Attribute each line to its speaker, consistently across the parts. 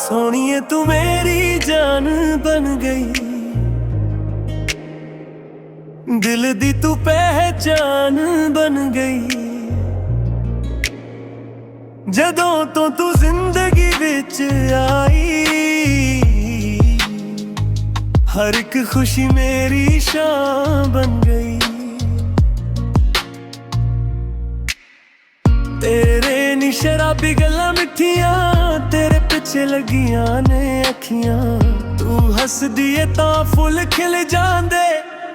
Speaker 1: सोनिए तू मेरी जान बन गई, दिल दी तू पहचान बन गई। जदों तो तू जिंदगी विच आई, हर एक खुशी मेरी शान बन गई। तेरे नी शराबी गल्लां मिठियां, तेरे पिछे लगियां ने अखियां। तू हस दिए तां फुल खिल जांदे,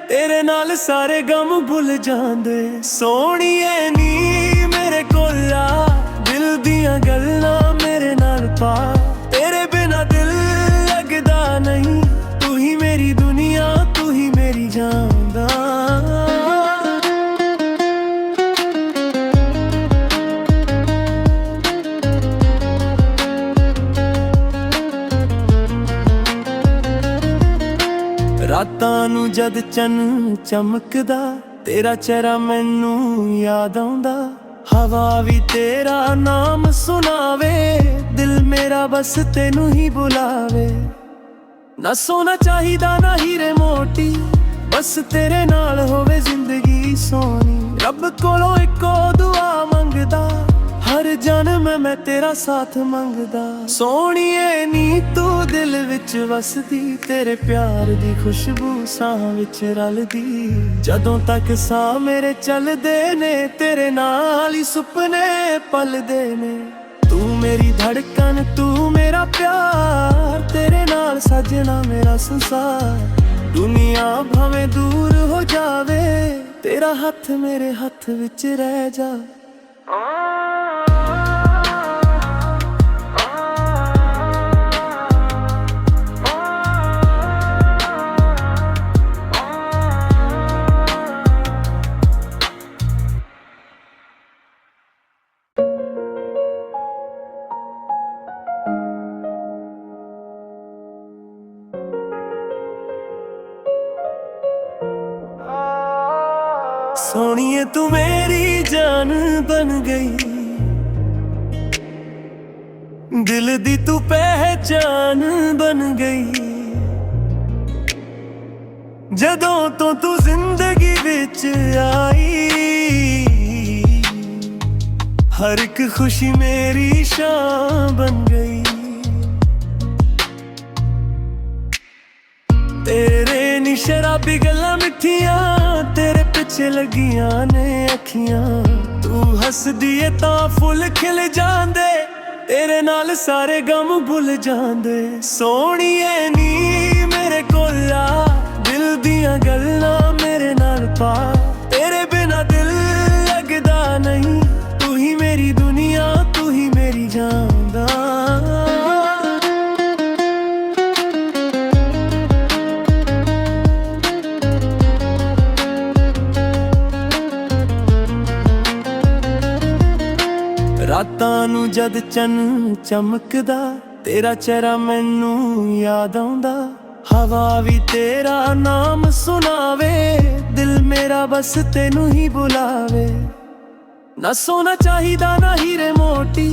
Speaker 1: तेरे नाल सारे गम भुल जांदे। सोहणीए नी मेरे कोल आ, दिल दियां गल्लां मेरे नाल पा। तेरे बिना दिल लगदा नहीं, तू ही मेरी दुनिया, तू ही मेरी जान दा। रातां नूं जद चन्न चमकदा, तेरा चेहरा मैनू याद आउंदा। हवा भी तेरा नाम सुनावे, दिल मेरा बस तेनू ही बुलावे। ना सोना चाहिदा ना हीरे मोती, बस तेरे नाल होवे जिंदगी सोनी। रब कोलों इको दुआ मंगदा, हर जन्म मैं तेरा साथ मंगदा। सोहणीए नी तू दिल विच वसदी, तेरे प्यार दी खुशबू साह विच रलदी। जदों तक साह मेरे चलदे ने, तेरे नाल ही सुपने पलदे ने। तू मेरी धड़कन, तू मेरा प्यार, तेरे नाल सजना मेरा संसार। दुनिया भावें दूर हो जावे, तेरा हथ मेरे हथ विच रह जा। सोनिए तू मेरी जान बन गई, दिल दी तू पहचान बन गई। जदों तो तू जिंदगी विच आई, हर एक खुशी मेरी शान बन गई। तेरे नी शराबी गल्लां मिठियां, तेरे पिछे लगियां ने अखियां। तू हस दिए तां फुल खिल जांदे, तेरे नाल सारे गम भुल जांदे। सोहणीए नी मेरे कोल आ, दिल दियां गल्लां मेरे नाल पा। तेरे बिना दिल लगदा नहीं, तू ही मेरी दुनिया, तू ही मेरी जान दा। रातां नूं जद चन्न चमकदा, तेरा चेहरा मैनू याद आउंदा। हवा भी तेरा नाम सुनावे, दिल मेरा बस तेनू ही बुलावे। ना सोना चाहिदा ना हीरे मोती,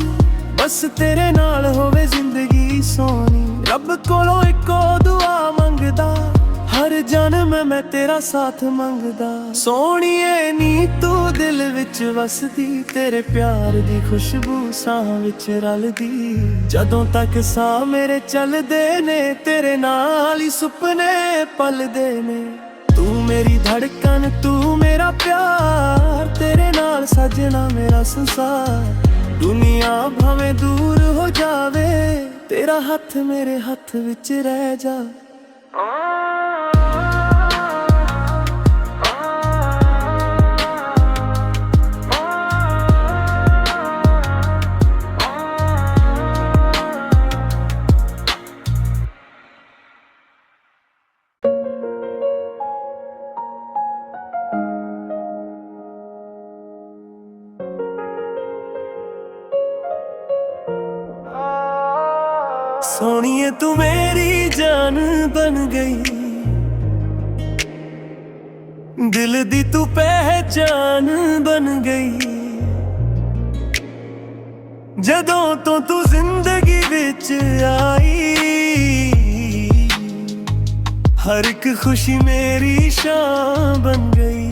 Speaker 1: बस तेरे नाल होवे जिंदगी सोनी। रब कोलों इको दुआ मंगदा, हर जन्म मैं तेरा साथ मंगदा। सोहणीए नी तू दिल विच वसदी, तेरे प्यार दी खुशबू साह विच रलदी। जदों तक साह मेरे चलदे ने, तेरे नाल ही सुपने पलदे ने। तू मेरी धड़कन, तू मेरा प्यार, तेरे नाल सजना मेरा संसार। दुनिया भावें दूर हो जावे, तेरा हथ मेरे हथ विच रह जा। सोनिए तू मेरी जान बन गई, दिल दी तू पहचान बन गई। जदों तो तू जिंदगी विच विच आई, हर एक खुशी मेरी शाम बन गई।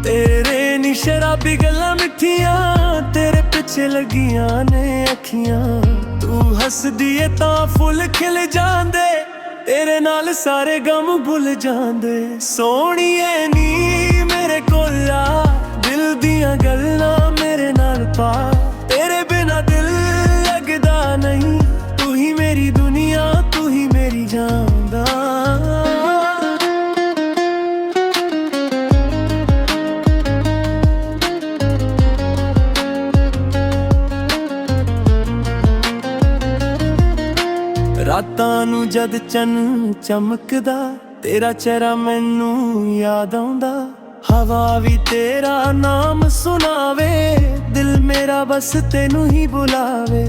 Speaker 1: तेरे नी शराबी गल्लां मिठियां, तेरे पिछे लगियां ने अखियां। तू हस दिए तां फुल खिल जांदे, तेरे नाल सारे गम भुल जांदे। सोहणीए नी मेरे कोल आ, दिल दियां गल्लां मेरे नाल पा। तेरे बिना दिल लगदा नहीं, तू ही मेरी दुनिया, तू ही मेरी जान दा। रातां नूं जद चन्न चमकदा, तेरा चेहरा मैनू याद आउंदा। हवा भी तेरा नाम सुनावे, दिल मेरा बस तेनू ही बुलावे।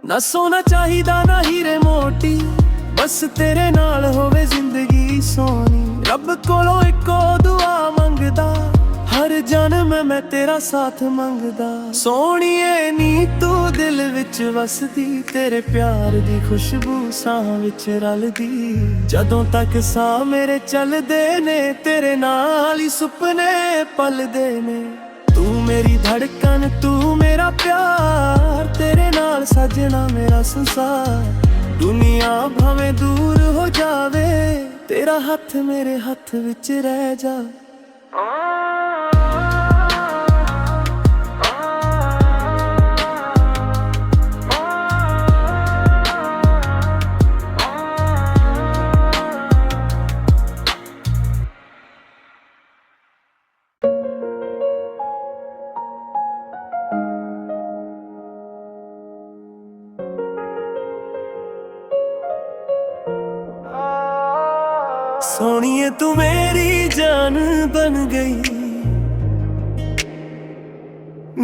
Speaker 1: ना सोना चाहिदा ना हीरे मोती, बस तेरे नाल होवे जिंदगी सोनी। रब कोलों इको दुआ मंगदा, हर जन्म मैं तेरा साथ मंगदा। सोहणीए नी तू दिल विच वसदी, तेरे प्यार दी खुशबू साह विच रलदी। जदों तक साह मेरे चलदे ने, तेरे नाल ही सुपने पलदे ने। तू मेरी धड़कन, तू मेरा प्यार, तेरे नाल सजना मेरा संसार। दुनिया भावें दूर हो जावे, तेरा हथ मेरे हथ विच रह जा। सोहणीए तू मेरी जान बन गई,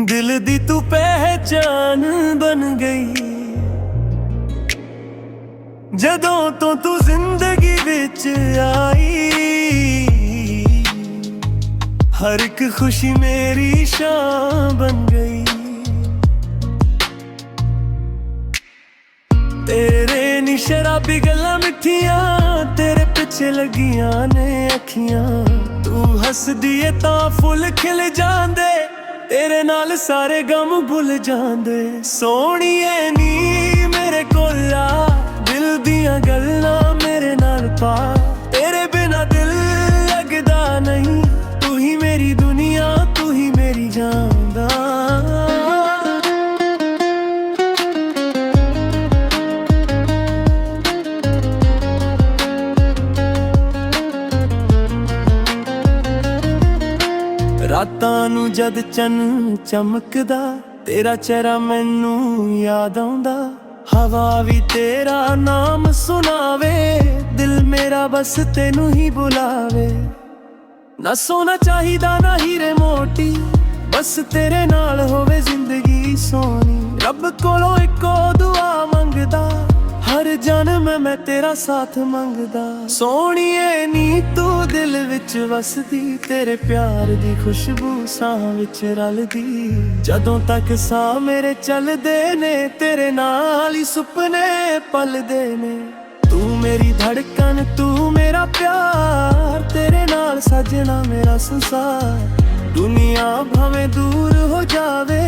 Speaker 1: दिल दी तू पहचान बन गई। जदों तो तू जिंदगी विच आई, हर एक खुशी मेरी शाम बन गई। तेरे नी शराबी गल्लां मिठियां, तेरे पिछे लगियां ने अखियां। तू हस दिए तां फुल खिल जांदे, तेरे नाल सारे गम भुल जांदे। सोहणीए नी मेरे कोल आ, दिल दियां गल्लां मेरे नाल पा। तेरे बिना दिल लगदा नहीं, तू ही मेरी दुनिया, तू ही मेरी जान दा। रातां नूं जद चन्न चमकदा, तेरा चेहरा मैनू याद आउंदा। हवा भी तेरा नाम सुनावे, दिल मेरा बस तेनू ही बुलावे। ना सोना चाहिदा ना हीरे मोती, बस तेरे नाल होवे जिंदगी सोनी। रब कोलों इको दुआ मंगदा, हर जन्म मैं तेरा साथ मंगदा। सोहणीए नी तू दिल विच वसदी, तेरे प्यार दी खुशबू साह विच रलदी। जदों तक साह मेरे चलदे ने, तेरे नाल ही सुपने पलदे ने। तू मेरी धड़कन, तू मेरा प्यार, तेरे नाल सजना मेरा संसार। दुनिया भावें दूर हो जावे,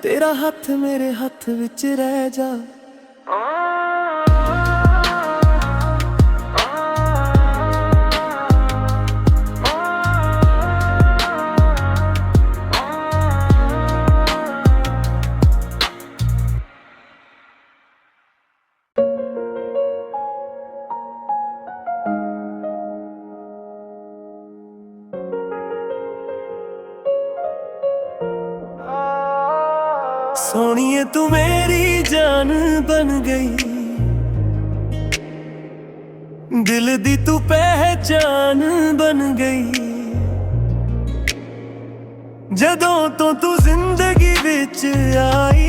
Speaker 1: तेरा हथ मेरे हथ विच रह जा। सोहणीए तू मेरी जान बन गई, दिल दी तू पहचान बन गई। जदों तो तू जिंदगी विच आई,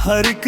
Speaker 1: हर एक